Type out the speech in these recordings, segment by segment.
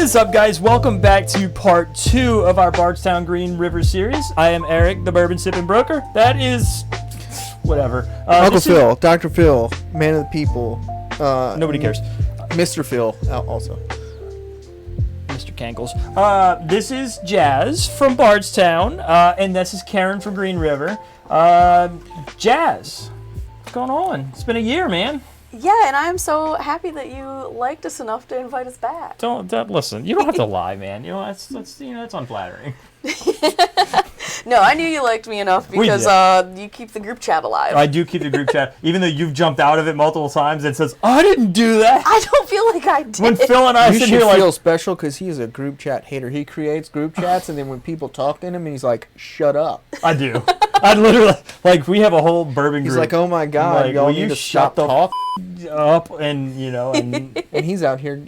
is up, guys? Welcome back to part 2 of our Bardstown Green River series. I am Eric, the Bourbon Sipping Broker. That is... whatever. Uncle Phil, Dr. Phil, man of the people. Nobody cares. Mr. Phil, also. Mr. Cankles. This is Jazz from Bardstown, and this is Caryn from Green River. Jazz, what's going on? It's been a year, man. Yeah, and I'm so happy that you liked us enough to invite us back. Don't listen. You don't have to lie, man. You know that's unflattering. No, I knew you liked me enough because you keep the group chat alive. I do keep the group chat, even though you've jumped out of it multiple times and says, "I didn't do that." I don't feel like I did. When Phil and I You sit should here feel like, special because he's a group chat hater. He creates group chats, and then when people talk to him, he's like, "Shut up." I do. I literally we have a whole bourbon group. He's like, "Oh my God, like, y'all will need you to shut stop the talking." up and And he's out here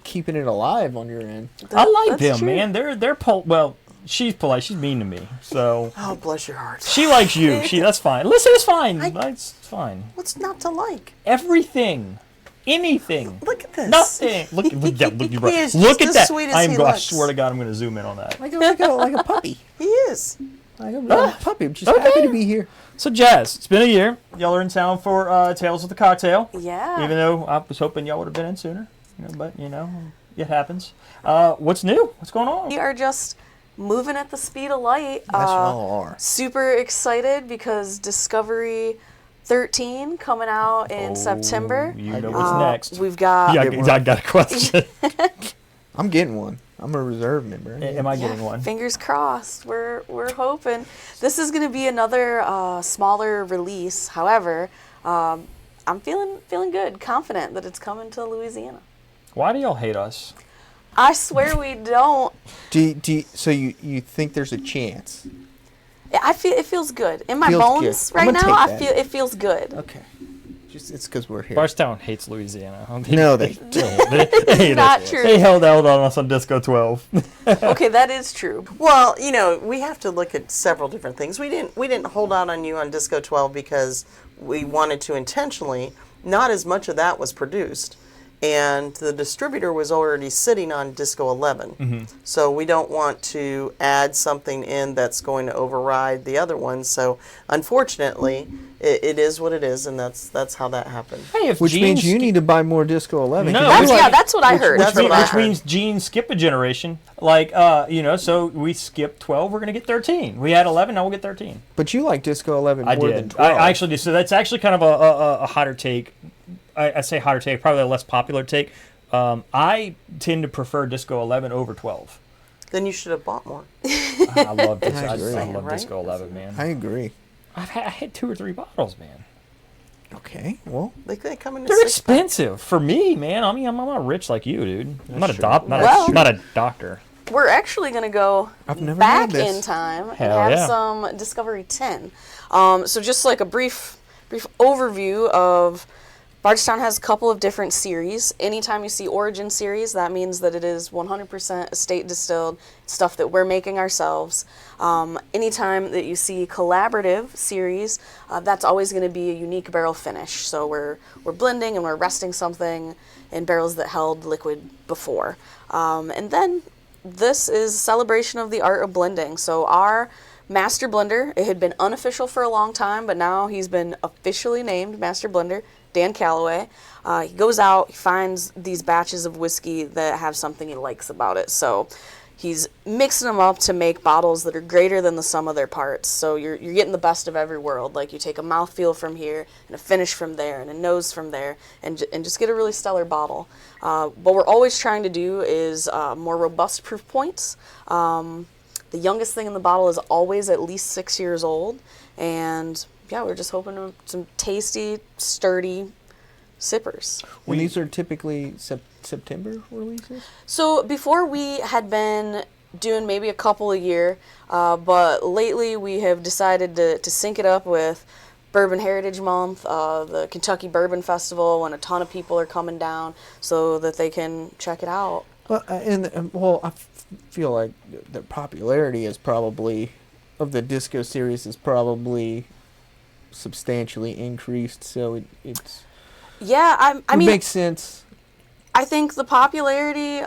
keeping it alive on your end. I like That's them, true. man. They're well. She's polite. She's mean to me, so Oh, bless your heart. she likes you. That's fine. Listen, it's fine. It's fine. What's not to like? Everything, anything, Look at this. nothing. Look, you bro. He is Look just at as that. sweet as I he I looks. swear to God, I'm going to zoom in on that. Like a puppy. He is. Like a puppy. Just happy to be here. So, Jazz, it's been a year. Y'all are in town for Tales of the Cocktail. Yeah. Even though I was hoping y'all would have been in sooner, but it happens. What's new? What's going on? We are just moving at the speed of light. That's y'all are. Super excited because Discovery 13 coming out in September. You know what's next. We've got... Yeah, I got a question. I'm getting one. I'm a reserve member. Am I getting one? Fingers crossed. We're hoping. This is going to be another smaller release. However, I'm feeling good, confident that it's coming to Louisiana. Why do y'all hate us? I swear we don't. So you think there's a chance? I feel it feels good in my Feels bones good. I'm right gonna now. take I that. feel it feels good. Okay. It's because we're here. Bardstown hates Louisiana. No, they don't. They hate Not us. true. They held out on us on Disco 12. Okay, that is true. Well, we have to look at several different things. We didn't hold out on you on Disco 12 because we wanted to intentionally. Not as much of that was produced. And the distributor was already sitting on Disco 11. Mm-hmm. So we don't want to add something in that's going to override the other one. So unfortunately, it is what it is, and that's how that happened. Hey, if Which Gene means you need to buy more Disco 11. No. 'cause That's what I heard. Which means Gene skip a generation. So we skipped 12, we're going to get 13. We had 11, now we'll get 13. But you like Disco 11 I more than did. 12. I actually did. So that's actually kind of a hotter take. I say hotter take, probably a less popular take. I tend to prefer Disco 11 over 12. Then you should have bought more. I love this. I agree. love Right? Disco 11, man. I agree. I had 2 or 3 bottles, man. Okay, well, They come in. They're expensive for me, man. I mean, I'm not rich like you, dude. I'm not a true. not a doctor. We're actually going to go I've never back had this. in time Hell and have yeah. some Discovery 10. So just like a brief overview of Bardstown has a couple of different series. Anytime you see Origin series, that means that it is 100% estate distilled stuff that we're making ourselves. Anytime that you see Collaborative series, that's always going to be a unique barrel finish. So we're blending and we're resting something in barrels that held liquid before. And then this is a celebration of the art of blending. So our master blender, it had been unofficial for a long time, but now he's been officially named Master Blender, Dan Calloway. He goes out, he finds these batches of whiskey that have something he likes about it. So he's mixing them up to make bottles that are greater than the sum of their parts. So you're getting the best of every world. Like you take a mouthfeel from here, and a finish from there, and a nose from there, and just get a really stellar bottle. What we're always trying to do is more robust proof points. The youngest thing in the bottle is always at least 6 years old. And yeah, we're just hoping for some tasty, sturdy sippers. and these are typically September releases? So before we had been doing maybe a couple a year, but lately we have decided to sync it up with Bourbon Heritage Month, the Kentucky Bourbon Festival, when a ton of people are coming down so that they can check it out. Well, I feel like the popularity is probably of the Disco series is probably substantially increased, so it's Yeah, I it mean, makes sense. I think the popularity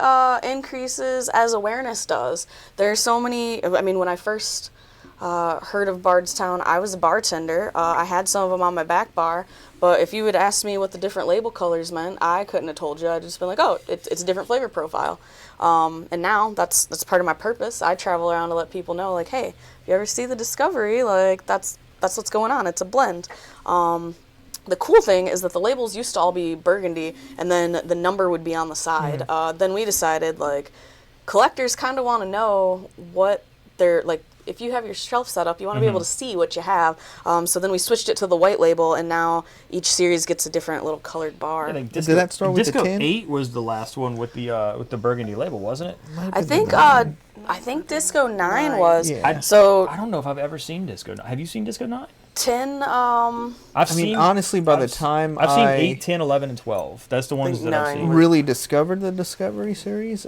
increases as awareness does. There's so many. I mean, when I first heard of Bardstown, I was a bartender. I had some of them on my back bar, but if you had asked me what the different label colors meant, I couldn't have told you. I'd just been like, oh, it's a different flavor profile. And now that's part of my purpose. I travel around to let people know, like, hey, if you ever see the Discovery, like, that's what's going on. It's a blend. The cool thing is that the labels used to all be burgundy, and then the number would be on the side. Then we decided, like, collectors kind of want to know what they're, like, if you have your shelf set up, you want to be able to see what you have. So then we switched it to the white label, and now each series gets a different little colored bar. I think Did that start with Disco the 10? 8 was the last one with the burgundy label, wasn't it? I think Disco 9 was. Yeah. So I don't know if I've ever seen Disco 9. Have you seen Disco 9? 10, I've seen, honestly, by the I've- time I've seen I 8, 10, 11, and 12. That's the ones think that I've 9 seen. was- really discovered the Discovery series,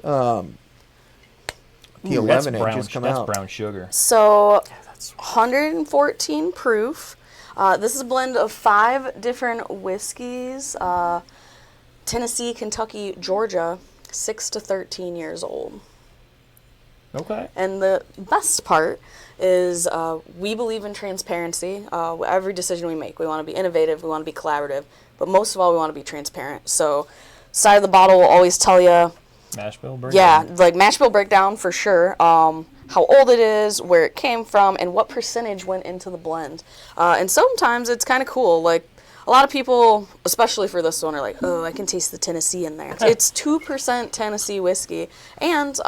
the 11 had just come that's out. brown sugar. So 114 proof. This is a blend of 5 different whiskeys. Tennessee, Kentucky, Georgia, 6 to 13 years old. Okay. And the best part is we believe in transparency. Every decision we make, we want to be innovative, we want to be collaborative, but most of all, we want to be transparent. So side of the bottle will always tell you, Mash bill burger. yeah, like mash bill breakdown for sure. How old it is, where it came from, and what percentage went into the blend. And sometimes it's kind of cool. Like a lot of people, especially for this one, are like, "Oh, I can taste the Tennessee in there." It's 2% Tennessee whiskey, and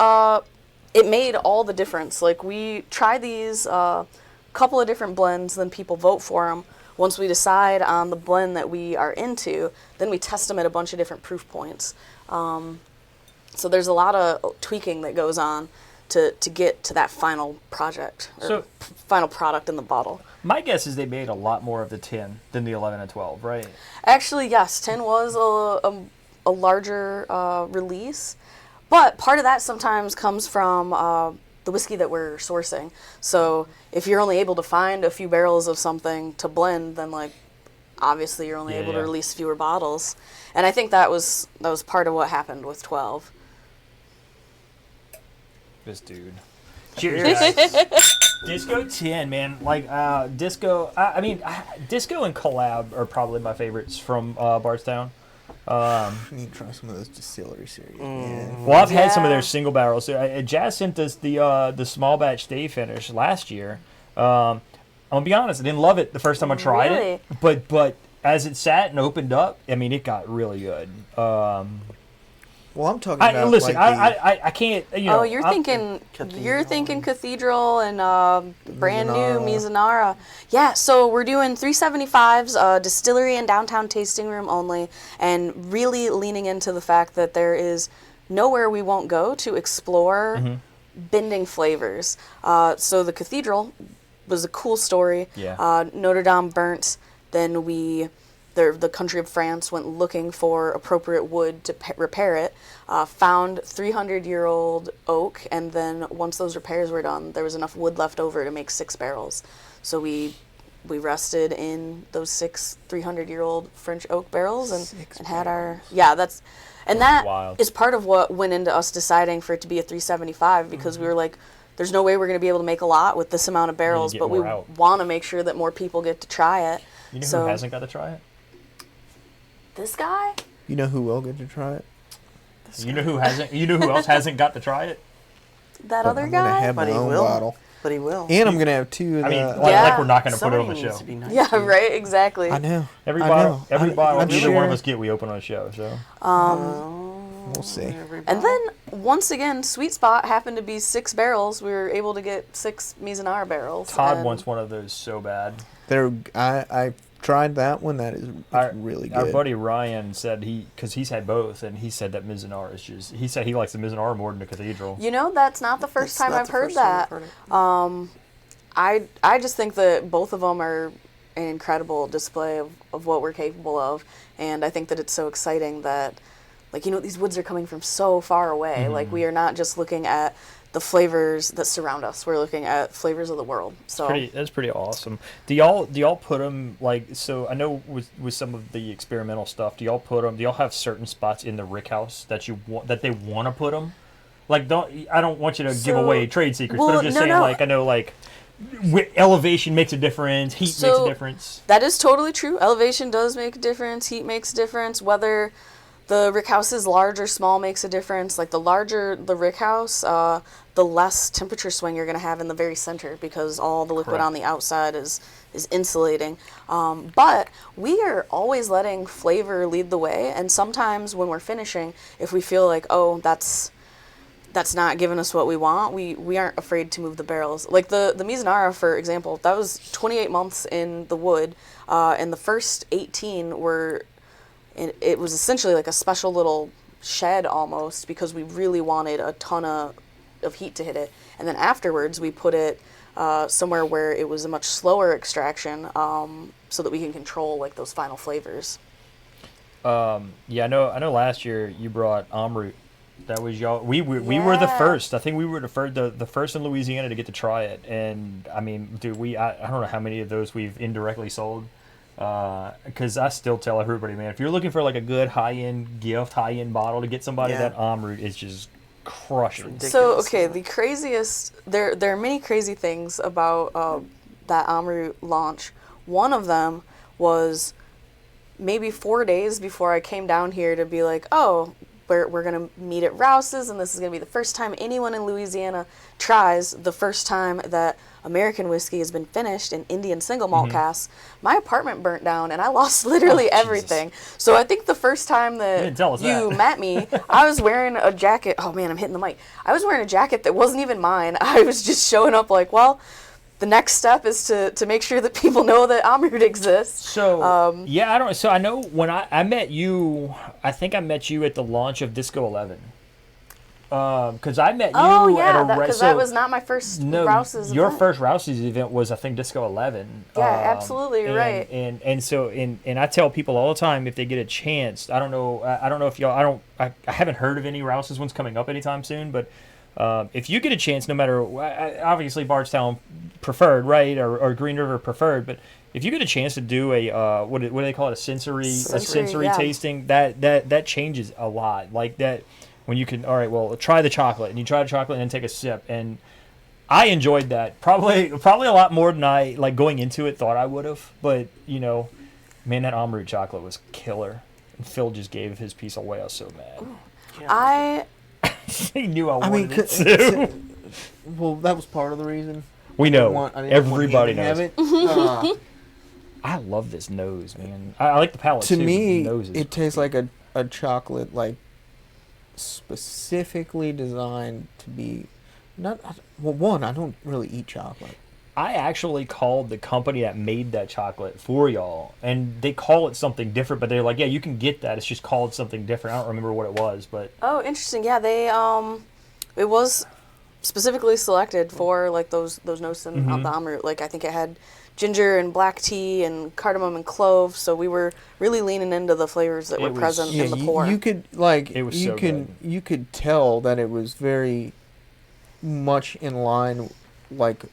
it made all the difference. Like we try these couple of different blends, then people vote for them. Once we decide on the blend that we are into, then we test them at a bunch of different proof points. So there's a lot of tweaking that goes on to get to that final project, or So- final product in the bottle. My guess is they made a lot more of the 10 than the 11 and 12, right? Actually, yes, 10 was a larger release, but part of that sometimes comes from the whiskey that we're sourcing. So if you're only able to find a few barrels of something to blend, then like obviously you're only able to Yeah. release fewer bottles. And I think that was part of what happened with 12. This dude. Cheers, guys. Disco 10, man. Like, Disco... I mean, Disco and Collab are probably my favorites from Bardstown. I need to try some of those distillery series. Man. Well, I've had some of Yeah. their single barrels. Jazz sent us the small batch day finish last year. I'm gonna be honest, I didn't love it the first time I tried Really? it, but as it sat and opened up, I mean, it got really good. Well, I'm talking about Listen, like I can't. You know, Oh, you're thinking Cathedral and brand new Mizunara. Mizunara. Yeah, so we're doing 375s, distillery and downtown tasting room only, and really leaning into the fact that there is nowhere we won't go to explore bending flavors. So the Cathedral was a cool story. Yeah. Notre Dame burnt. Then the country of France went looking for appropriate wood to repair it, found 300-year-old oak, and then once those repairs were done, there was enough wood left over to make 6 barrels. So we rested in those 6 300-year-old French oak barrels and had our that wild. is part of what went into us deciding for it to be a 375, because we were like, there's no way we're going to be able to make a lot with this amount of barrels, get but we more out. want to make sure that more people get to try it. You know So- who hasn't got to try it? This guy? You know who will get to try it? You know who hasn't? You know who else hasn't got to try it? That But other I'm gonna guy? have But my he own will. bottle, But he will. and I'm gonna have 2 of I the. mean, Yeah. like we're not going to put it Somebody on the needs show. to be nice Yeah, to you. right, exactly. I know. Every I bottle, know. every bottle I'd either one of share. us get, we open on a show. So We'll see. And then, once again, Sweet Spot happened to be 6 barrels. We wwere able to get 6 Mizunara barrels. Todd and wants one of those so bad. I tried that one. That is really good. Our buddy Ryan said because he's had both, and he said that Mizunara is just. He said he likes the Mizunara more than the Cathedral. You know, that's not the first That's time not I've the heard first time that. I've heard it. I just think that both of them are an incredible display of what we're capable of, and I think that it's so exciting that like, these woods are coming from so far away. Like, we are not just looking at the flavors that surround us. We're looking at flavors of the world. So That's pretty awesome. Do y'all put them, like, so I know with some of the experimental stuff, do y'all have certain spots in the rick house that they want to put them? Like, I don't want you to give away trade secrets, but I'm just saying, like, I know, like, elevation makes a difference, heat makes a difference. That is totally true. Elevation does make a difference. Heat makes a difference. Whether the rick house is large or small makes a difference. Like, the larger the rick house, the less temperature swing you're going to have in the very center, because all the liquid on the outside is insulating. But we are always letting flavor lead the way, and sometimes when we're finishing, if we feel like, oh, that's not giving us what we want, we aren't afraid to move the barrels. Like the Mizunara, for example, that was 28 months in the wood, and the first 18 were, it was essentially like a special little shed almost, because we really wanted a ton of heat to hit it. And then afterwards we put it somewhere where it was a much slower extraction, so that we can control like those final flavors. I know last year you brought Amrut. That was y'all. We were the first. I think we were the first in Louisiana to get to try it. And I mean, dude, I don't know how many of those we've indirectly sold. Because I still tell everybody, man, if you're looking for like a good high-end gift, high-end bottle to get somebody, that Amrut is just crushing. So, okay, the craziest, there are many crazy things about that Amrut launch. One of them was maybe 4 days before I came down here to be like, oh, we're going to meet at Rouse's, and this is going to be the first time anyone in Louisiana tries the first time that American whiskey has been finished in Indian single malt casks. My apartment burnt down, and I lost literally everything. So I think the first time that you met me, I was wearing a jacket. Oh, man, I'm hitting the mic. I was wearing a jacket that wasn't even mine. I was just showing up like, well, the next step is to make sure that people know that Amrut exists. So, I know when I met you, I think I met you at the launch of Disco 11. Because I met you at a because that was not my first Rouse's your event. First Rouse's event was, I think, Disco 11. Yeah, absolutely, you're right. And I tell people all the time, if they get a chance, I don't know if y'all, I haven't heard of any Rouse's ones coming up anytime soon, but if you get a chance, no matter, obviously Bardstown preferred, right, or Green River preferred, but if you get a chance to do a what do they call it, a sensory tasting, that changes a lot. Like that, when you can, all right, well, try the chocolate, and you try the chocolate and then take a sip, and I enjoyed that probably a lot more than I, like, going into it, thought I would have. But man, that Amrut chocolate was killer, and Phil just gave his piece away. I was so mad. He knew I wanted it too. Well, that was part of the reason. We know. Everybody knows. It. I love this nose, man. I like the palate too. To me, it tastes like a chocolate, like, specifically designed to be not. Well, one, I don't really eat chocolate. I actually called the company that made that chocolate for y'all, and they call it something different, but they're like, yeah, you can get that. It's just called something different. I don't remember what it was, but... Oh, interesting. Yeah, they, it was specifically selected for, like, those notes on the Amrut. Like, I think it had ginger and black tea and cardamom and clove, so we were really leaning into the flavors that were present in the pour. You could, like, it was you could tell that it was very much in line. Like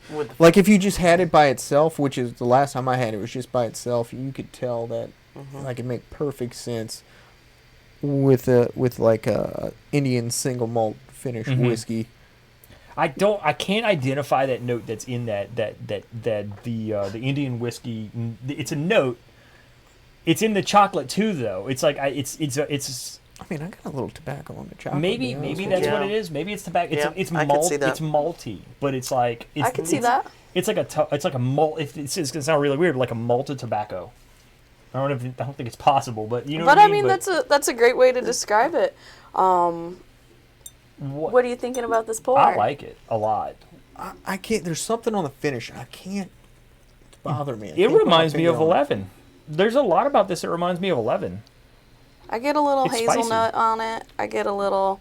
if you just had it by itself, which is the last time I had it was just by itself, you could tell that like it make perfect sense with like a Indian single malt finish whiskey. I can't identify that note that's in the Indian whiskey. It's a note. It's in the chocolate too, though. It's like it's. I mean, I got a little tobacco on the chocolate. Maybe that's what it is. Maybe it's tobacco. It's malt. It's malty, but it's like I can see that. It's like a malt. It's gonna sound really weird, like a malted tobacco. I don't think it's possible, but you know. But I mean, that's a great way to describe it. What are you thinking about this pour? I like it a lot. I can't. There's something on the finish. I can't bother me. It reminds me of 11. There's a lot about this that reminds me of 11. I get a little hazelnut on it. I get a little,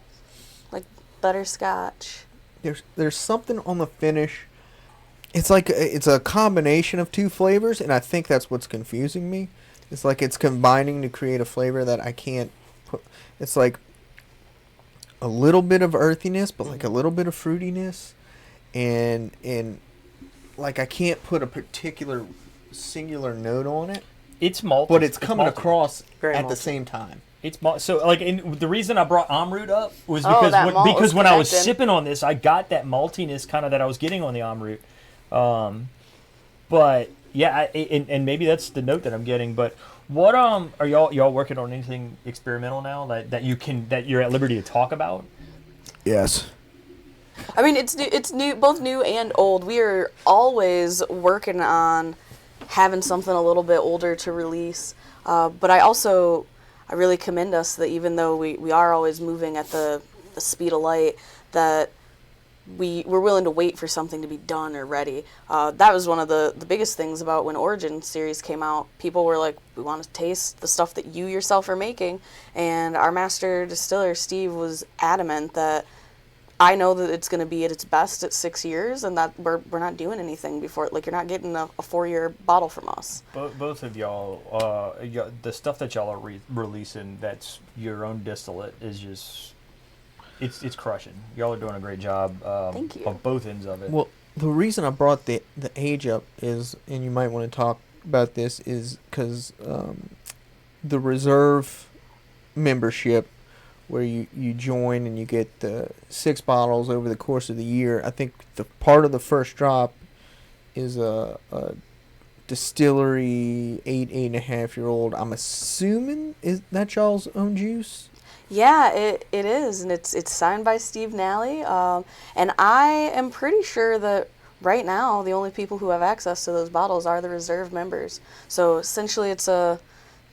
like, butterscotch. There's something on the finish. It's like it's a combination of two flavors, and I think that's what's confusing me. It's like it's combining to create a flavor that I can't put. It's like a little bit of earthiness, but like a little bit of fruitiness, and like I can't put a particular singular note on it, It's malty, but it's coming malty. across Very at the malty. same time. It's so like, and the reason I brought Amrut up was Oh, because that malt was when I was connected. sipping on this, I got that maltiness kind of that I was getting on the Amrut. But yeah, and maybe that's the note that I'm getting. But what are y'all working on anything experimental now that you're at liberty to talk about? Yes. I mean, it's new, both new and old. We are always working on having something a little bit older to release. But I really commend us that even though we are always moving at the speed of light, that we're willing to wait for something to be done or ready. That was one of the biggest things about when Origin series came out. People were like, we want to taste the stuff that you yourself are making. And our master distiller, Steve, was adamant that I know that it's going to be at its best at 6 years, and that we're not doing anything before. Like, you're not getting a 4-year bottle from us. Both of y'all, the stuff that y'all are releasing that's your own distillate is just, it's crushing. Y'all are doing a great job. Thank you. On both ends of it. Well, the reason I brought the age up is, and you might want to talk about this, is because the reserve membership, where you join and you get the 6 bottles over the course of the year. I think the part of the first drop is a distillery 8.5-year-old. I'm assuming is that y'all's own juice. Yeah, it is, and it's signed by Steve Nally. And I am pretty sure that right now the only people who have access to those bottles are the reserve members. So essentially, it's a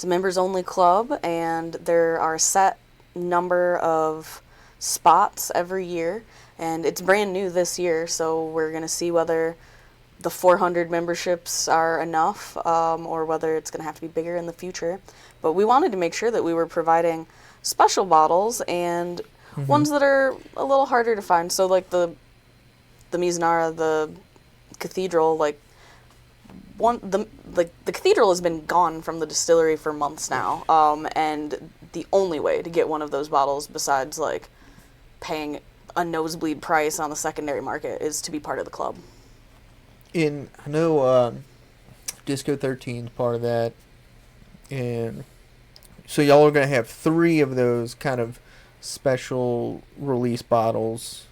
members only club, and there are set number of spots every year, and it's brand new this year, so we're going to see whether the 400 memberships are enough, or whether it's going to have to be bigger in the future. But we wanted to make sure that we were providing special bottles and ones that are a little harder to find. So like the Mizunara, the Cathedral, like the Cathedral has been gone from the distillery for months now, and the only way to get one of those bottles, besides like paying a nosebleed price on the secondary market, is to be part of the club. I know Disco 13 is part of that, and so y'all are gonna have 3 of those kind of special release bottles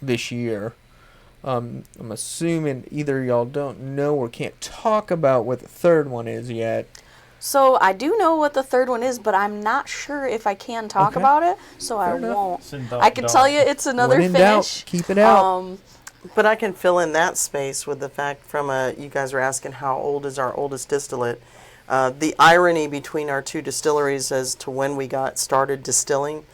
this year. I'm assuming either y'all don't know or can't talk about what the third one is yet. So I do know what the third one is, but I'm not sure if I can talk Okay. about it, so Fair I enough. won't. I can tell you it's another When in doubt, finish. keep it out. But I can fill in that space with the fact you guys were asking how old is our oldest distillate. The irony between our 2 distilleries as to when we got started distilling,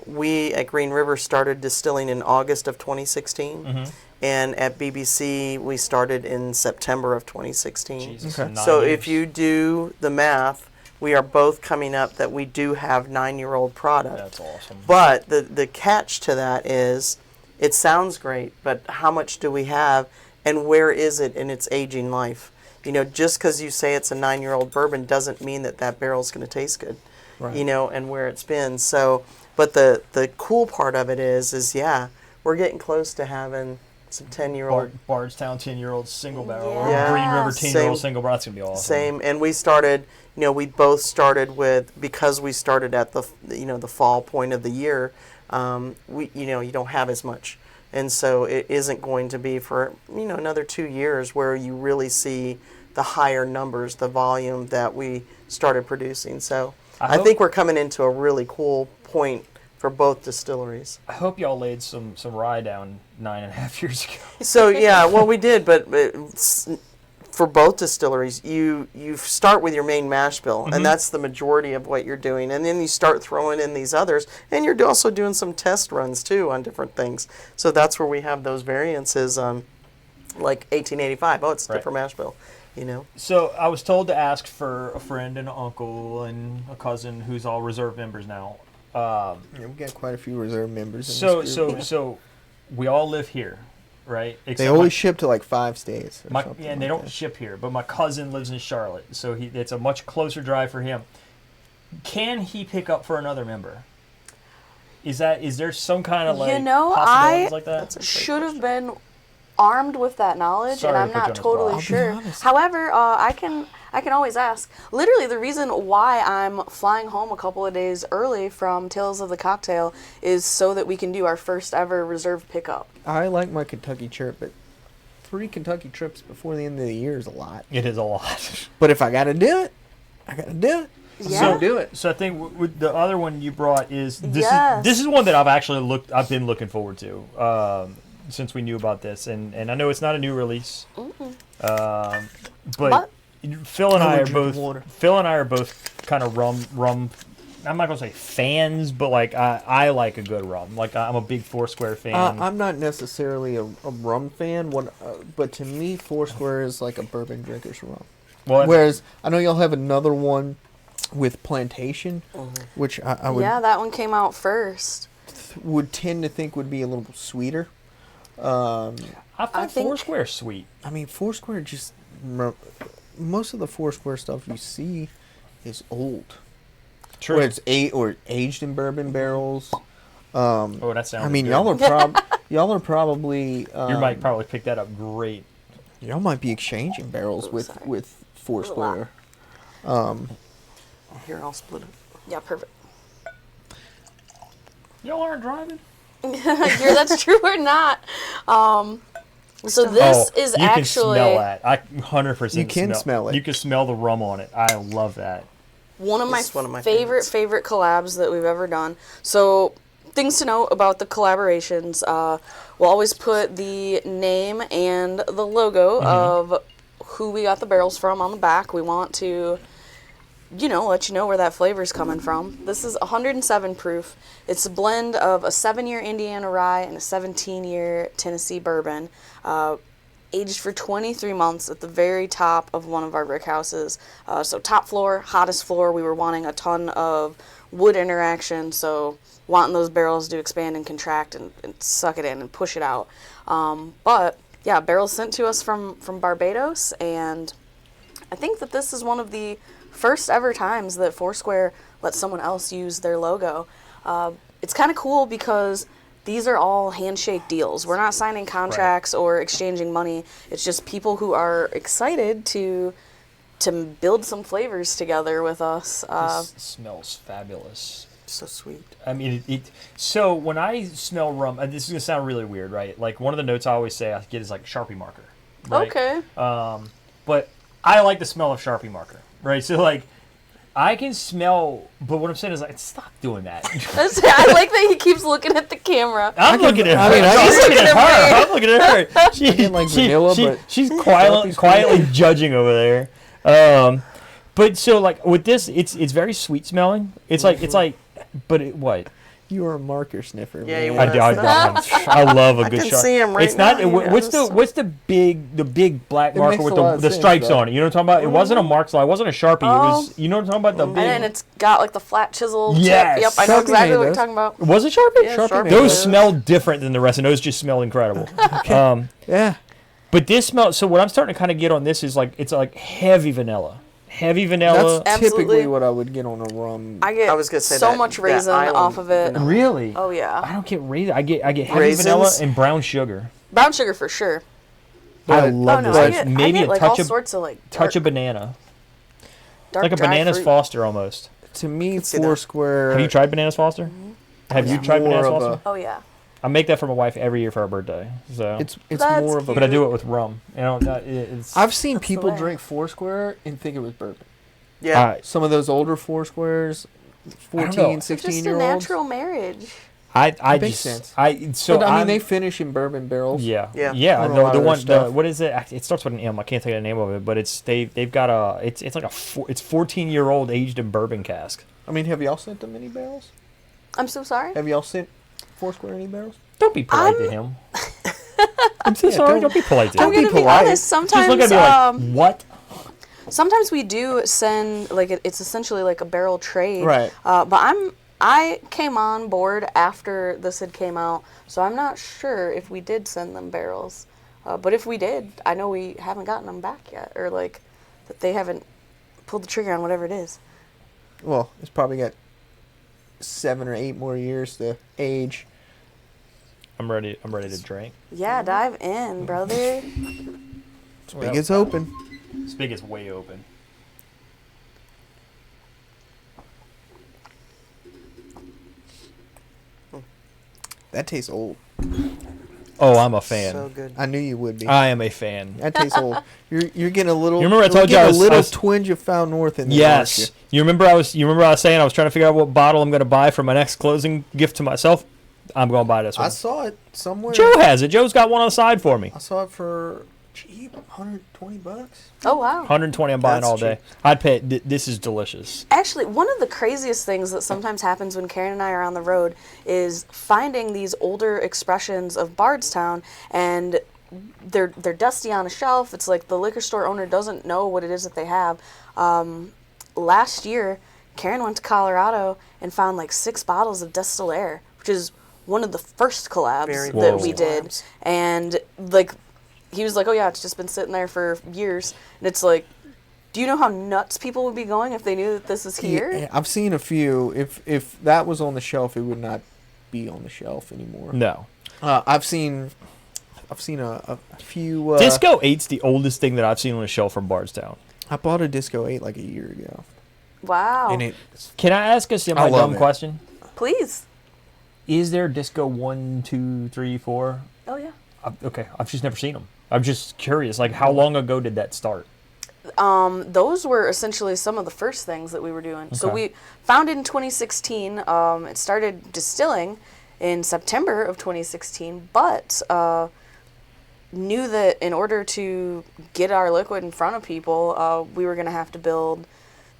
we at Green River started distilling in August of 2016. And at BBC, we started in September of 2016. Jesus, Okay. 9 So years. if you do the math, we are both coming up that we do have 9-year-old product. That's awesome. But the catch to that is, it sounds great, but how much do we have, and where is it in its aging life? You know, just because you say it's a 9-year-old bourbon doesn't mean that barrel's going to taste good. Right. You know, and where it's been. So, but the cool part of it is yeah, we're getting close to having some 10-year-old. Bardstown 10-year-old single barrel, or Yeah. Green River 10-year-old Same. single barrel. That's gonna be awesome. Same, and we started. You know, we both started because we started at the fall point of the year. You don't have as much, and so it isn't going to be for another 2 years where you really see the higher numbers, the volume that we started producing. So I think we're coming into a really cool point for both distilleries. I hope y'all laid some rye down 9.5 years ago. So yeah, well we did, but for both distilleries, you start with your main mash bill, and that's the majority of what you're doing, and then you start throwing in these others, and you're also doing some test runs too on different things. So that's where we have those variances, like 1885. Oh, it's a Right. different mash bill, So I was told to ask for a friend and an uncle and a cousin who's all reserve members now. Yeah, we got quite a few reserve members. In this group. So we all live here, right? They Except always ship to like 5 states. Or something and they like don't that. ship here. But my cousin lives in Charlotte, so it's a much closer drive for him. Can he pick up for another member? Is there some kind of like You know, possibilities I like that? should have been armed with that knowledge, Sorry and to I'm put you not on the spot. totally I'll be sure. honest. However, I can always ask. Literally, the reason why I'm flying home a couple of days early from Tales of the Cocktail is so that we can do our first ever reserve pickup. I like my Kentucky trip, but 3 Kentucky trips before the end of the year is a lot. It is a lot. But if I got to do it, I got to do it. Yeah. So do it. So I think with the other one you brought is this. Yes. This is one that I've been looking forward to since we knew about this, and I know it's not a new release, but Phil and I I would are drink both water. Phil and I are both kind of rum. I'm not gonna say fans, but like I like a good rum. Like I'm a big Foursquare fan. I'm not necessarily a rum fan, but to me, Foursquare is like a bourbon drinker's rum. well, Whereas I know y'all have another one with Plantation, which I would Yeah, that one came out first. would tend to think would be a little sweeter. I find think- Foursquare sweet. I mean, Foursquare just most of the Foursquare stuff you see is old. True. Or it's aged in bourbon barrels. Oh, that sounds. I mean, good. y'all are probably Your mic probably picked that up great. y'all might be exchanging barrels with Foursquare. Here, I'll split it. Yeah, perfect. Y'all aren't driving. Either that's true or not. So this is you actually can smell that. I 100%. You can smell it. You can smell the rum on it. I love that. one of This is one of my my favorite favorites. collabs that we've ever done. So things to note about the collaborations. We'll always put the name and the logo of who we got the barrels from on the back. We want to, let you know where that flavor's coming from. This is 107 proof. It's a blend of a 7-year Indiana rye and a 17-year Tennessee bourbon. Aged for 23 months at the very top of one of our brick houses. So top floor, hottest floor. We were wanting a ton of wood interaction, so wanting those barrels to expand and contract and suck it in and push it out. But yeah, barrels sent to us from Barbados, and I think that this is one of the first ever times that Foursquare lets someone else use their logo. It's kind of cool because these are all handshake deals. We're not signing contracts or exchanging money. It's just people who are excited to build some flavors together with us. This smells fabulous. So sweet. I mean, so when I smell rum, and this is gonna sound really weird, right? Like one of the notes I always say I get is like Sharpie marker. Right? Okay. But I like the smell of Sharpie marker, right? So like, I can smell, but what I'm saying is like, stop doing that. I like that he keeps looking at the camera. I'm looking at her. I mean, I I'm can- looking at her. I'm looking at her. Getting like vanilla, but she's quietly judging over there. But so like with this, it's very sweet smelling. It's like but what? you are a marker sniffer. Yeah, you man. are. I love a good can sharp. see 'em right It's not. now, you What's guys. what's the big black It marker makes with a lot of the sense, stripes though. on it? You know what I'm talking about? It wasn't a mark slide. It wasn't a Sharpie. It was. You know what I'm talking about? The And big. then it's got like the flat chisel Yes. tip. Yep, I know Sharpie exactly made what you're those. talking about. Was it Sharpie? Yeah, Sharpie Sharpie. made Those those. smell different than the rest, and those just smell incredible. Yeah. But this smell. So what I'm starting to kind of get on this is like it's like heavy vanilla. Heavy vanilla. That's Absolutely. typically what I would get on a rum. I get I was gonna say so that- much that raisin island off of it. vanilla. Really? Oh yeah, I don't get raisin. I get heavy Raisins? vanilla and brown sugar. brown sugar for sure. I But- love Oh no, this. I Like, get, maybe I get a like touch all of sorts of like touch dark, of banana, dark like a dry bananas fruit. Foster almost. To me, see that. Foursquare. Have you tried bananas Foster? Have you It's tried more bananas of Foster? Oh yeah. I make that for my wife every year for her birthday. So, It's That's more of a. but I do it with rum. You know, it's. I've seen That's the people way. drink Foursquare and think it was bourbon. Yeah. Some of those older Foursquares, know. 14, It's 16 just a year olds. natural marriage. I Makes just sense. so But I mean, I'm- they finish in bourbon barrels. Yeah, Yeah. yeah. On a The, lot the of their one, the, stuff. what is it? It starts with an M. I can't think of the name of it, but they've got a it's like it's 14-year-old aged in bourbon cask. I mean, have y'all sent them any barrels? I'm so sorry. Have y'all sent Foursquare any barrels? Don't be polite to him. I'm so Yeah, sorry. don't- Don't be polite to I'm him. be gonna be polite. honest. Just look Sometimes, at me like what? sometimes we do send like it's essentially like a barrel trade. Right. But I came on board after this had came out, so I'm not sure if we did send them barrels. But if we did, I know we haven't gotten them back yet, or like that they haven't pulled the trigger on whatever it is. Well, it's probably got 7 or 8 more years to age. I'm ready to drink. Yeah, dive in, brother. Spigot's open. Spigot's way open. That tastes old. Oh, I'm a fan. So good. I knew you would be. I am a fan. That tastes old. You're getting a little. You remember I you're told you getting I was- a little I was- twinge of Found North in there. Yes. You remember I was saying I was trying to figure out what bottle I'm going to buy for my next closing gift to myself? I'm going to buy this one. I saw it somewhere. Joe has it. Joe's got one on the side for me. I saw it for cheap, $120. Oh, wow. 120 I'm buying That's all day. cheap. I'd pay it. This is delicious. Actually, one of the craziest things that sometimes happens when Caryn and I are on the road is finding these older expressions of Bardstown, and they're dusty on a shelf. It's like the liquor store owner doesn't know what it is that they have. Last year, Caryn went to Colorado and found like 6 bottles of Destillaire, which is one of the first collabs Very that first we did. collabs. And like, he was like, "Oh yeah, it's just been sitting there for years." And it's like, do you know how nuts people would be going if they knew that this is here? Yeah, I've seen a few. If that was on the shelf, it would not be on the shelf anymore. No. I've seen a few. Disco 8's the oldest thing that I've seen on a shelf from Bardstown. I bought a Disco 8 like a year ago, Wow. and it. Can I ask a I semi-dumb love it. question? Please. Is there Disco 1, 2, 3, 4? Oh yeah. Okay, I've just never seen them. I'm just curious, like, how long ago did that start? Those were essentially some of the first things that we were doing. So Okay. we founded in 2016. It started distilling in September of 2016, but knew that in order to get our liquid in front of people, we were going to have to build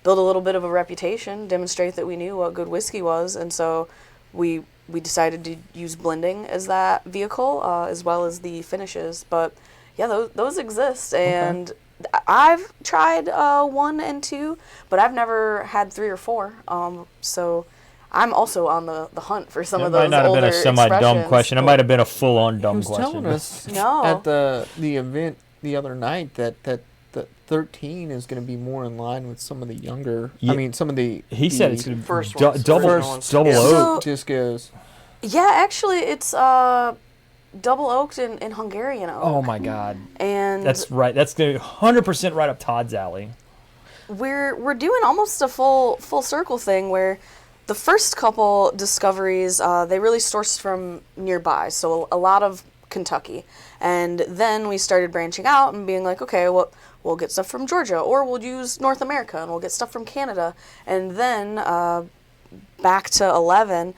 a little bit of a reputation, demonstrate that we knew what good whiskey was, and so we decided to use blending as that vehicle, as well as the finishes. But yeah, those exist, and I've tried 1 and 2, but I've never had 3 or 4. So I'm also on the hunt for some That of those might not have older been a semi-dumb expressions. question. It might have been a full-on He dumb was question. telling us No. at the event the other night that the 13 is going to be more in line with some of the younger. Yeah. I mean, some of the. He said it's going to First be ones, double original ones. double Yeah. oak. So- Discos. Yeah, actually, it's double oaked in Hungarian oak. Oh my God, And that's right. That's 100% right up Todd's alley. we're doing almost a full circle thing where the first couple discoveries they really sourced from nearby, so a lot of Kentucky, and then we started branching out and being like, okay, well, we'll get stuff from Georgia, or we'll use North America, and we'll get stuff from Canada, and then back to 11.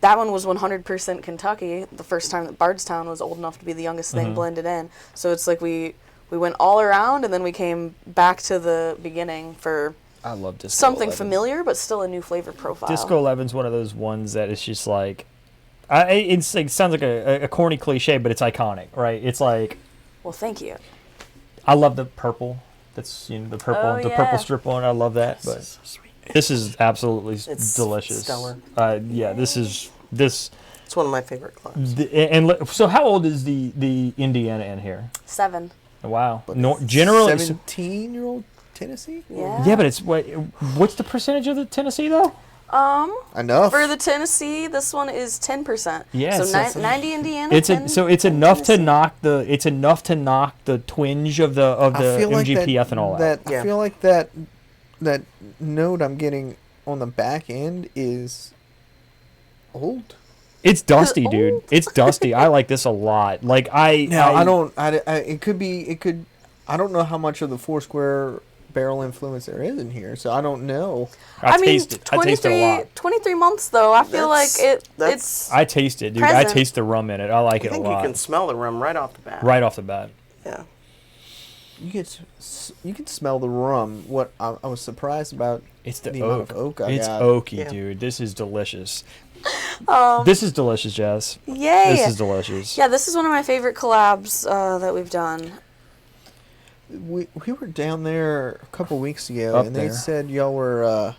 That one was 100% Kentucky, the first time that Bardstown was old enough to be the youngest thing blended in. So it's like we went all around, and then we came back to the beginning for I love Disco something 11. familiar, but still a new flavor profile. Disco 11's one of those ones that it's just like, it sounds like a corny cliche, but it's iconic, right? It's like, Well, thank you. I love the purple. That's the purple, Oh, the yeah. purple strip one. I love that. But So sweet. this is absolutely It's delicious. stellar. Yeah, this. It's one of my favorite clubs. So how old is the Indiana in here? 7. Wow. Generally. 17-year-old Tennessee. Yeah. Yeah, but what's the percentage of the Tennessee though? Enough. For the Tennessee, this one is 10%. Yeah, So it's- 90 Indiana. It's 10 it's enough to Tennessee. knock the twinge of the I feel like MGP that, ethanol out. that Yeah. I feel like that note I'm getting on the back end is old. It's dusty, Old. dude. It's dusty. I like this a lot. Like I don't. It could be. It could. I don't know how much of the Foursquare barrel influence there is in here, so I don't know. I mean, taste it. I taste it a lot. 23 months though. I feel like That's- it's I taste it, dude. I Present. taste the rum in it. I like I it a think you lot. can smell the rum right off the bat. Right off the bat. Yeah. You can smell the rum. What I was surprised about. It's the amount oak. of oak I It's got. oaky, Yeah. dude. This is delicious. This is delicious, Jazz. yay. This is delicious. Yeah, this is one of my favorite collabs that we've done. We were down there a couple weeks ago, Up and there. they said y'all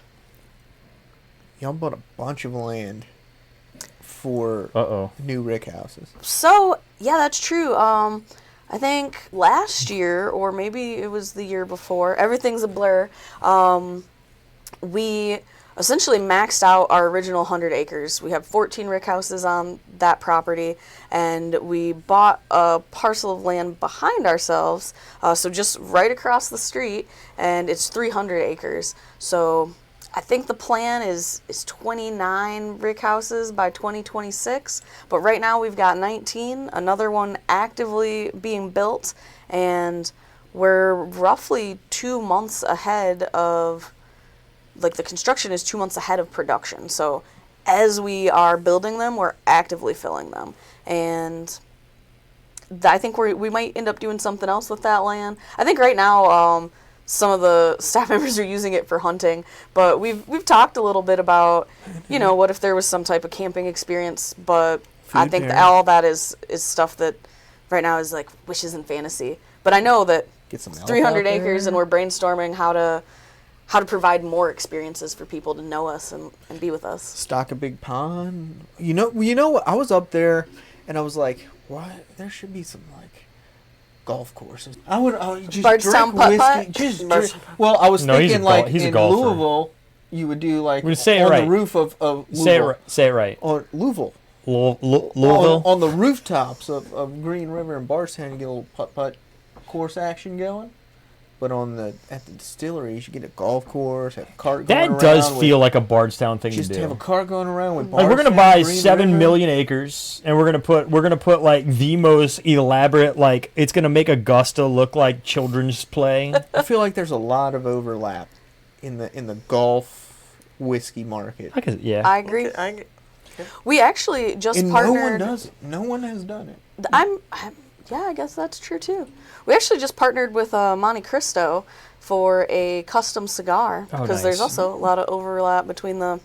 bought a bunch of land for Uh-oh. new rick houses. So yeah, that's true. I think last year, or maybe it was the year before. Everything's a blur. We essentially maxed out our original 100 acres. We have 14 rick houses on that property, and we bought a parcel of land behind ourselves, so just right across the street, and it's 300 acres. So I think the plan is 29 rick houses by 2026, but right now we've got 19, another one actively being built, and we're roughly 2 months ahead of, like, the construction is 2 months ahead of production. So as we are building them, we're actively filling them. And I think we might end up doing something else with that land. I think right now some of the staff members are using it for hunting, but we've talked a little bit about, you know, what if there was some type of camping experience, but I think all that is stuff that right now is like wishes and fantasy. But I know that Get some 300 acres, and we're brainstorming how to provide more experiences for people to know us and be with us. Stock a big pond. You know what? I was up there, and I was like, "What? There should be some like golf courses." I would just Bardstown drink putt-putt? whiskey. Well, I was No, he's thinking a like he's a in golfer. Louisville, you would do like Well, say it on right. the roof of Louisville. Say it right. On Louisville. Louisville. On the rooftops of Green River and Bardstown, you get a little putt-putt course action going. But at the distilleries, you get a golf course, have a cart going around. That does feel like a Bardstown thing to Just do. have a cart going around with Like, we're gonna Bardstown, buy Green 7 River. million acres, and we're gonna put like the most elaborate, like, it's gonna make Augusta look like children's play. I feel like there's a lot of overlap in the golf whiskey market. Yeah. I agree. We actually just And partnered. no one does it. No one has done it. Yeah, I guess that's true too. We actually just partnered with Monte Cristo for a custom cigar, Oh, because there's nice. also a lot of overlap between the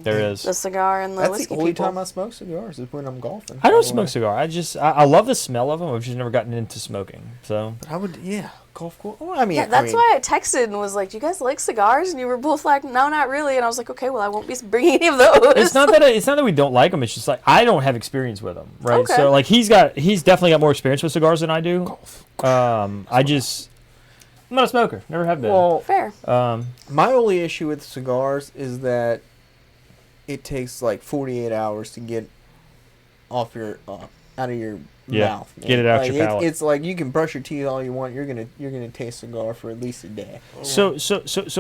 There is. cigar and the That's whiskey the only people. time I smoke cigars is when I'm golfing. I by don't the smoke way. cigar. I love the smell of them. I've just never gotten into smoking. So But I would, golf course. Well, I mean, Yeah, that's why I texted and was like, "Do you guys like cigars?" And you were both like, "No, not really." And I was like, "Okay, well, I won't be bringing any of those." it's not that we don't like them. It's just like I don't have experience with them, right? Okay. So like he's definitely got more experience with cigars than I do. golf. I'm not a smoker. Never have been. Well, Fair. my only issue with cigars is that it takes like 48 hours to get off your out of your mouth. Get it out Like, your palate. It's like you can brush your teeth all you want. You're gonna taste cigar for at least a day. So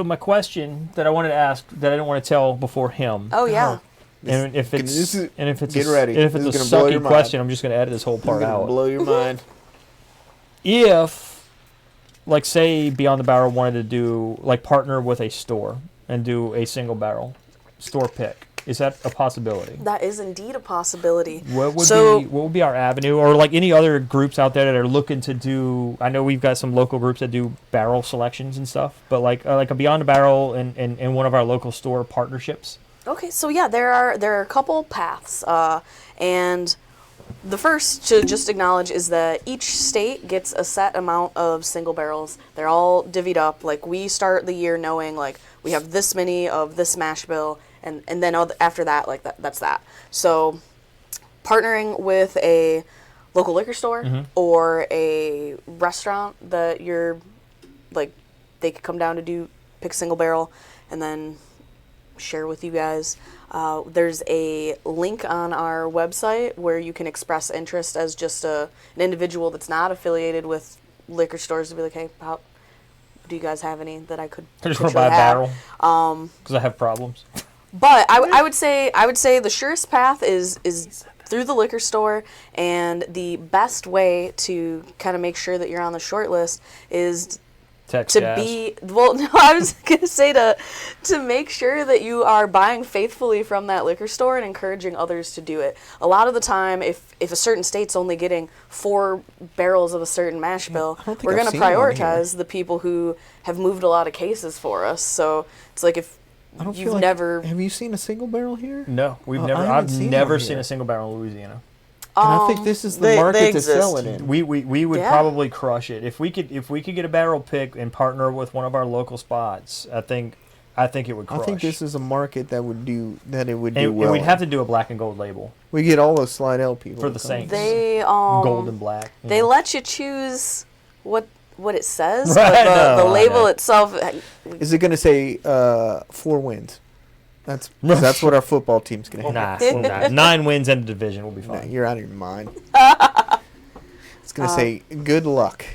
my question that I wanted to ask that I didn't want to tell before him. Oh yeah. And if it's get ready. if This it's a is gonna blow your sucky mind. question, I'm just going to edit this whole It's part gonna out. blow your mind. If, like, say Beyond the Barrel wanted to do, like, partner with a store and do a single barrel store pick, is that a possibility? That is indeed a possibility. What would be our avenue, or like any other groups out there that are looking to do? I know we've got some local groups that do barrel selections and stuff, but like a Beyond the Barrel and one of our local store partnerships. Okay, so yeah, there are a couple paths, and the first to just acknowledge is that each state gets a set amount of single barrels. They're all divvied up. Like, we start the year knowing, like, we have this many of this mash bill, and then after that, like, that's that. So partnering with a local liquor store or a restaurant that you're, like, they could come down to pick single barrel and then share with you guys. There's a link on our website where you can express interest as just an individual that's not affiliated with liquor stores, to be like, hey, do you guys have any that I could I just want to buy a potentially barrel because I have problems. But I would say the surest path is through the liquor store, and the best way to kind of make sure that you're on the short list is Text to gas. be, well, no, I was going to say to make sure that you are buying faithfully from that liquor store and encouraging others to do it. A lot of the time, if a certain state's only getting 4 barrels of a certain mash bill, think we're I've going to seen one prioritize the people who have moved a lot of cases for us. So it's like, if I don't feel you've like, never... Have you seen a single barrel here? No, we've I never. haven't I've seen never one seen here. a single barrel in Louisiana. And I think this is the They market to sell exist. it in. We would Yeah. probably crush it if we could get a barrel pick and partner with one of our local spots. I think it would crush. I think this is a market that would do well. and we'd have to do a black and gold label We get all those Slidell people for to the come. Saints. They gold and black. you They know. let you choose what it says, Right, but the no, I label know. itself. Is it going to say 4 wins? That's what our football team's gonna have. Nah, 9 wins in the division. We'll be Nah, fine. you're out of your mind. It's gonna say good luck.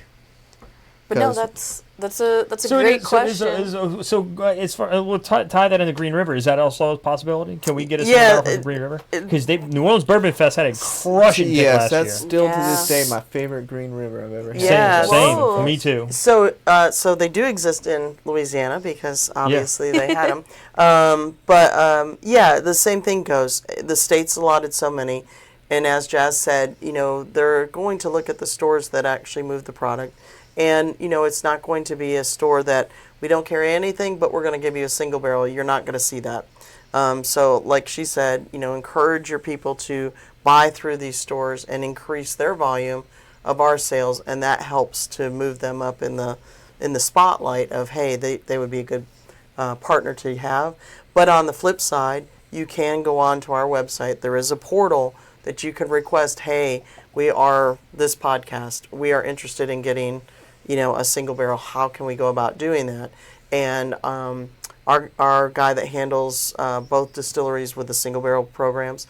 But no, 'Cause- that's a great question. So as far we'll tie that into Green River. Is that also a possibility? Can we get a Yeah, from Green River? Because New Orleans Bourbon Fest had a crushing pick Yes, last that's year. still to this day Yes. my favorite Green River I've ever had. Yeah. Same. Whoa. Me too. So they do exist in Louisiana because obviously they had them. Yeah, the same thing goes. The state's allotted so many, and as Jazz said, they're going to look at the stores that actually move the product, and it's not going to be a store that we don't carry anything, but we're going to give you a single barrel. You're not going to see that. So like she said, encourage your people to buy through these stores and increase their volume of our sales, and that helps to move them up in the spotlight of, hey, they would be a good partner to have. But on the flip side, you can go on to our website. There is a portal that you can request, hey, we are this podcast. We are interested in getting, a single barrel. How can we go about doing that? And our guy that handles both distilleries with the single barrel programs,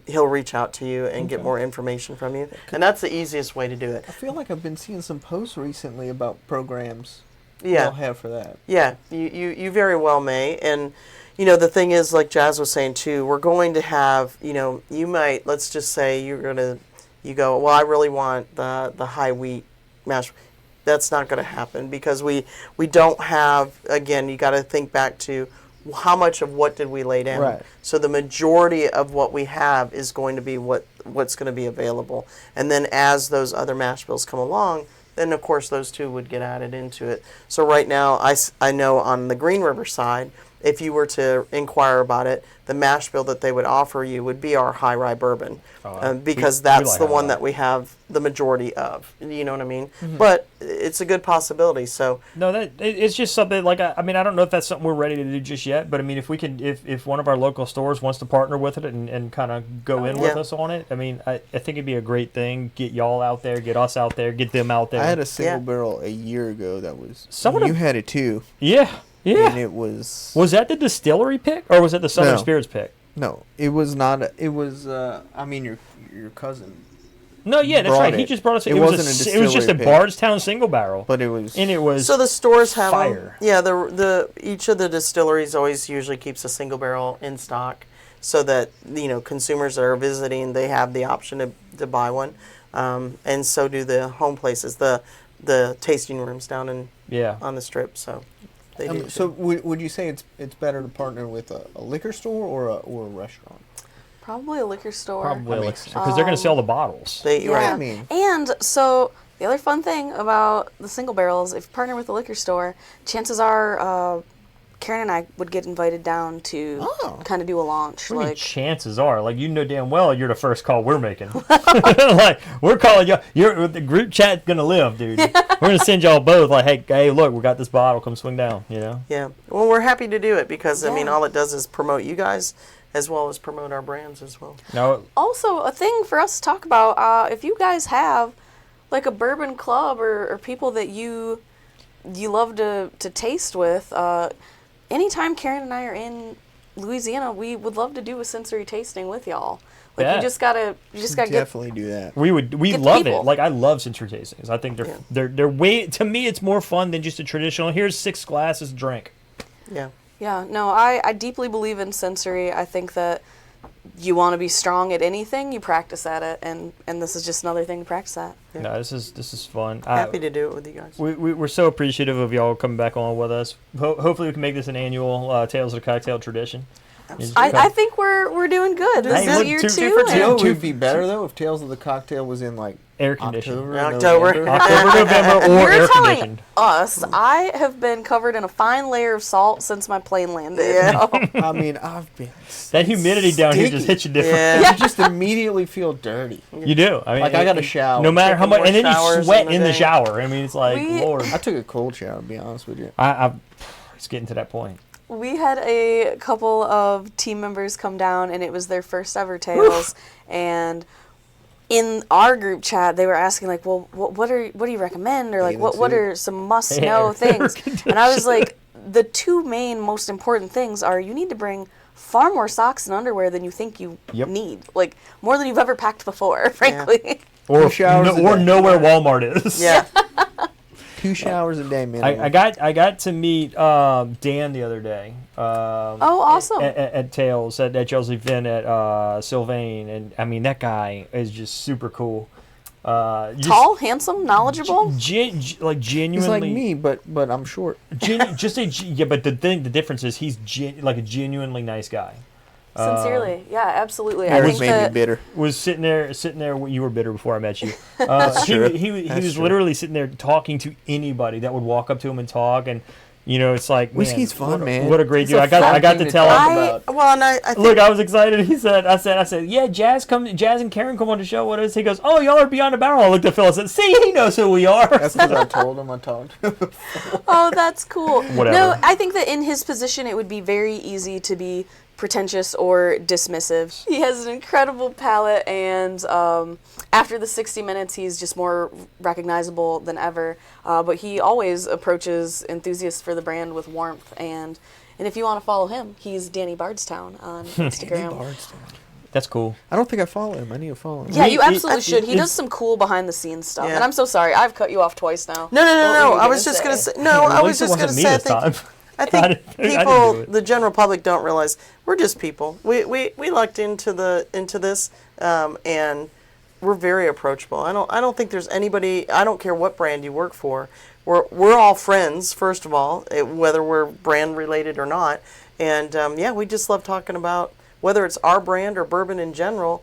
he'll reach out to you and get more information from you. And that's the easiest way to do it. I feel like I've been seeing some posts recently about programs Yeah. they'll have for that. Yeah, you very well may. And, the thing is, like Jazz was saying too, we're going to have, you might, let's just say you go, well, I really want the high wheat mash. That's not going to happen because we don't have, again, you got to think back to how much of what did we lay down. Right. So the majority of what we have is going to be what's going to be available. And then as those other mash bills come along, then of course those two would get added into it. So right now, I know on the Green River side, if you were to inquire about it, the mash bill that they would offer you would be our high rye bourbon, because that's like the high one rye. that we have the majority of. You know what I mean? Mm-hmm. But it's a good possibility. So No, it's just something like I mean I don't know if that's something we're ready to do just yet, but I mean if we can if one of our local stores wants to partner with it and kind of go in with Yeah. us on it, I mean I think it'd be a great thing. Get y'all out there, get us out there, get them out there. I had a single Yeah. barrel a year ago that was. Someone- You had it too, yeah. and it was. Was that the distillery pick or was it the Southern No. Spirits pick? No, it was not. It was. I mean, your cousin, No, yeah, that's Brought right. He it. just brought us. It It was wasn't a it was just a distillery pick. Bardstown single barrel, but it was. and it was So the stores have 'em. fire. Yeah, the each of the distilleries always usually keeps a single barrel in stock, so that consumers that are visiting, they have the option to buy one, and so do the home places, the tasting rooms down on the strip. So they do. So would you say it's better to partner with a liquor store or a restaurant? Probably a liquor store. Probably makes sense. because they're going to sell the bottles. They Yeah. right. I mean- And so the other fun thing about the single barrels, if you partner with a liquor store, chances are Caryn and I would get invited down to Oh. kind of do a launch. What do you mean Like, chances are, like you know damn well you're the first call we're making. Like we're calling you. You're the group chat's gonna live, dude. We're gonna send y'all both. Like, hey, look, we got this bottle. Come swing down. Yeah. Well, we're happy to do it because I mean, Yeah. all it does is promote you guys as well as promote our brands as well. No, also, a thing for us to talk about, if you guys have like a bourbon club or people that you love to taste with, anytime Caryn and I are in Louisiana, we would love to do a sensory tasting with y'all. Like Yeah. you just gotta get Definitely do that. we Get the love it. people. Like I love sensory tastings. I think they're way to me. It's more fun than just a traditional. Here's 6 glasses, drink. Yeah. Yeah, no, I deeply believe in sensory. I think that you want to be strong at anything, you practice at it, and this is just another thing to practice at. No, this is fun. Happy to do it with you guys. We're so appreciative of y'all coming back on with us. Hopefully we can make this an annual Tales of the Cocktail tradition. I think we're doing good. This Hey, is look, year two- 2. two for and- two. You know, it would be better though if Tales of the Cocktail was in like Air conditioned. October, October. November. October, November, or air You're telling conditioned. us I have been covered in a fine layer of salt since my plane landed. Yeah. I mean, I've been. That humidity down here just sticky. hits you different. Yeah. You just immediately feel dirty. You do. I mean, Like, I gotta shower. No matter how much, Taking and then more you showers sweat in the in the day. shower. I mean, it's like, Lord. I took a cold shower, to be honest with you. It's getting to that point. We had a couple of team members come down, and it was their first ever Tales. And in our group chat, they were asking like, "Well, what do you recommend?" Or like, Bathing what suit. are some must know things? And I was like, the two main most important things are you need to bring far more socks and underwear than you think you need. Like, more than you've ever packed before, frankly. Or showers or know where Walmart is. Yeah. 2 showers a day, man. I got to meet Dan the other day. Awesome. At Tails, at Chelsea Finn, at Sylvain. And, I mean, that guy is just super cool. Tall, handsome, knowledgeable? Like, genuinely. He's like me, but I'm short. But the difference is he's like a genuinely nice guy. Sincerely, yeah, absolutely. That I was think made me bitter. Was sitting there. You were bitter before I met you. true. He That's was true. literally sitting there talking to anybody that would walk up to him and talk, and it's like, Whiskey's man, fun, man. What a great It's dude! a I got fun to thing to tell talk him. about. Well, and I think, Look, I was excited. I said, yeah, Jazz and Caryn come on the show. What is? He goes, oh, y'all are Beyond the Barrel. I looked at Phil and said, see, he knows who we are. That's because I told him I talked. Oh, that's cool. Whatever. No, I think that in his position, it would be very easy to be pretentious or dismissive. He has an incredible palate, and after the 60 minutes, he's just more recognizable than ever. But he always approaches enthusiasts for the brand with warmth, and if you want to follow him, he's Danny Bardstown on Instagram. Bardstown. That's cool. I don't think I follow him. I need to follow him. Yeah, you absolutely should. He it's- does some cool behind-the-scenes stuff, Yeah. and I'm so sorry. I've cut you off twice now. no. What were you I was just going to say, no, I At was least it just going to wasn't me say, this time. I I think didn't do people, it. the general public, don't realize we're just people. We lucked into this, and we're very approachable. I don't think there's anybody. I don't care what brand you work for. We're all friends, first of all, whether we're brand related or not. And we just love talking about whether it's our brand or bourbon in general.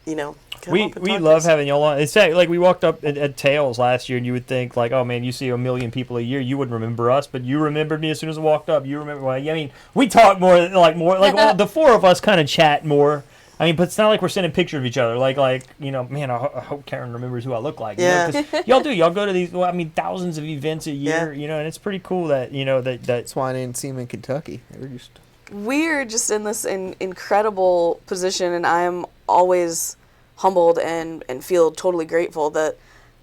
Come We up and talk to love us. having y'all on. It's like we walked up at Tails last year, and you would think like, oh man, you see 1 million people a year, you wouldn't remember us, but you remembered me as soon as I walked up. You remember? Well, I mean, we talk more all, the four of us kind of chat more. I mean, but it's not like we're sending pictures of each other. Like man, I hope Caryn remembers who I look like. Yeah. 'Cause y'all do. Y'all go to these. Well, I mean, thousands of events a year. Yeah. And it's pretty cool that that. That's why I didn't see him in Kentucky. They were just... We're just in this incredible position, and I am always humbled and feel totally grateful that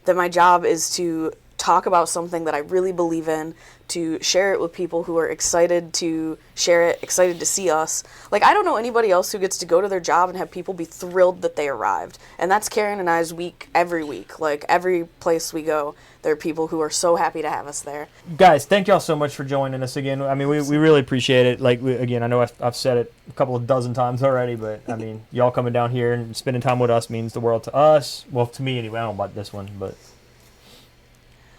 my job is to talk about something that I really believe in, to share it with people who are excited to share it, excited to see us. Like, I don't know anybody else who gets to go to their job and have people be thrilled that they arrived. And that's Caryn and I's week every week. Like, every place we go, there are people who are so happy to have us there. Guys, thank y'all so much for joining us again. I mean, we really appreciate it. Like, again, I know I've said it a couple of dozen times already, but I mean, y'all coming down here and spending time with us means the world to us. Well, to me anyway. I don't know about this one, but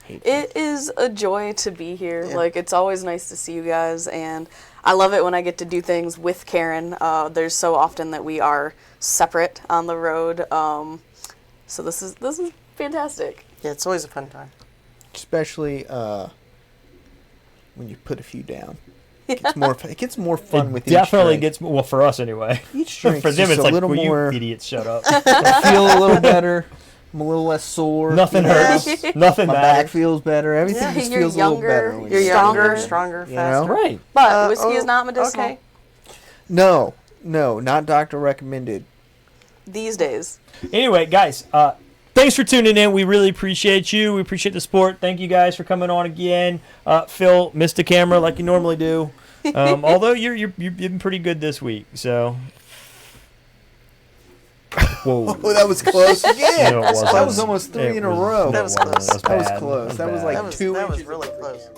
It is a joy to be here. Yeah. Like, it's always nice to see you guys, and I love it when I get to do things with Caryn. There's so often that we are separate on the road. So this is fantastic. Yeah, it's always a fun time. Especially when you put a few down. It gets more fun it with each definitely drink. gets, well, for us anyway. Each drink For them, just it's a like, little will more... you idiots, shut up. I feel a little better. I'm a little less sore. Nothing you know? hurts. Nothing My matters. back feels better. Everything Yeah, just you're feels a little younger, better. when You're you- younger, Stronger. stronger, You know? faster. Right. But whiskey is not medicinal Okay. No, not doctor recommended. these days. Anyway, guys, thanks for tuning in. We really appreciate you. We appreciate the support. Thank you guys for coming on again. Phil, missed the camera like you normally do. Although you've been pretty good this week, so. Whoa. Oh, that was close again. No, it wasn't. That was almost three It in a was- row. no, That it was wasn't. close. That was bad. close. That was bad. like That was 2 that was inches. really close.